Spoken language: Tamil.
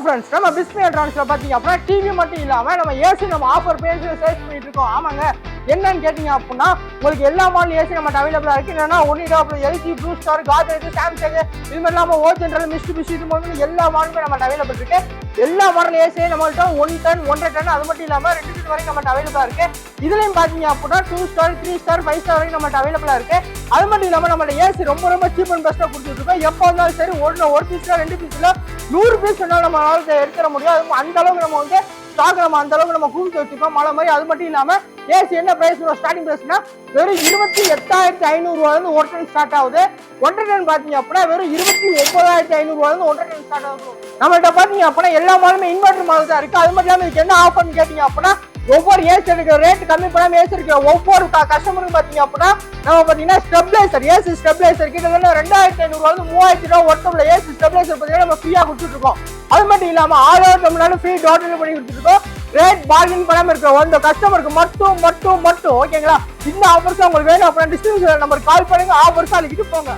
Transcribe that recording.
ஃப்ரெண்ட்ஸ், நம்ம பிஸ்மி எலக்ட்ரானிக்ஸ்ல பாத்தீங்க அப்படின்னா டிவி மட்டும் இல்லாம நம்ம ஏசி நம்ம ஆஃபர் பேஜ்ல சேல்ஸ் பண்ணிட்டு இருக்கோம். ஆமாங்க, என்னன்னு கேட்டீங்க அப்படின்னா உங்களுக்கு எல்லா மாடல் ஏசி நம்ம அவைலபிளா இருக்கு. என்னன்னா Onida, LG, blue star, Godrej, Samsung, இது மாதிரி இல்லாம ஓ ஜெனரல், மிஸ்டுபிஷி, இது மாதிரி எல்லா மாடலுமே நம்ம அவைலபிள் இருக்கு. எல்லா மாடல் ஏசியும் நம்மள்ட்ட 1 டன் 1.5 டன் அது மட்டும் இல்லாம 2 டன் வரைக்கும் நம்ம அவைலபிளா இருக்கு. இதுலயும் பாத்தீங்க அப்படின்னா 2 ஸ்டார், 3 ஸ்டார், 5 ஸ்டார் வரைக்கும் நம்ம அவைலபிளா இருக்கு. அது மட்டும் இல்லாம நம்ம ஏசி ரொம்ப சீப் அண்ட் பெஸ்டா கொடுத்துட்டு இருக்கோம். எப்போ இருந்தாலும் சரி ஒரு பீஸ்ல 2 பீஸ்ல 100 பீஸ் வேணாலும் நம்ம எடுத்துட முடியும். அது அந்த அளவுக்கு நம்ம வந்து ஸ்டாக் நம்ம அந்த அளவுக்கு நம்ம குவிச்சு வச்சுக்கோம் மழை மாதிரி. அது மட்டும் இல்லாம ஏசி என்ன பிரைஸ் ஸ்டார்டிங் பிரைஸ்னா வெறும் 28,500 ரூபாயிலிருந்து 1 டன் ஸ்டார்ட் ஆகுது. 1 டன் பாத்தீங்க அப்படின்னா வெறும் 29,500 ரூபாயிலிருந்து 1 டன் ஸ்டார்ட் ஆகுது. நம்மள்ட்ட பாத்தீங்க அப்படின்னா எல்லா மாடலுமே இன்வெர்டர் மாடல் தான் இருக்கு. அது மட்டும் இல்லாம இதுக்கு என்ன ஆஃபர்னு கேட்டீங்க அப்படின்னா ஒவ்வொரு ஏசி எடுக்கிற ரேட் கம்மி பண்ணாம ஏசி இருக்கிற ஒவ்வொரு கஸ்டமருக்கு பாத்தீங்க அப்படின்னா நம்ம பாத்தீங்கன்னா ஸ்டெபிலைசர், ஏசி ஸ்டெபிலைசர் கிட்டத்தட்ட 2,500 ரூபாய் 3,000 ரூபாய் ஒருத்தவங்க ஏசி ஸ்டெபிலைசர் பாத்தீங்கன்னா நம்ம ஃப்ரீயா கொடுத்துட்டு இருக்கோம். அது மட்டும் இல்லாம all over Tamil Nadu free door delivery பண்ணி கொடுத்துட்டு இருக்கோம். ரேட் பார்கெயின் பண்ணாம இருக்கிற அந்த கஸ்டமருக்கு மட்டும் ஓகேங்களா? இந்த ஆஃபர்ஸ் உங்களுக்கு வேணும் அப்படின்னா டிஸ்கிரிப்ஷன் நம்பருக்கு கால் பண்ணுங்க, ஆஃபர்ஸ் அளிக்கிட்டு போங்க.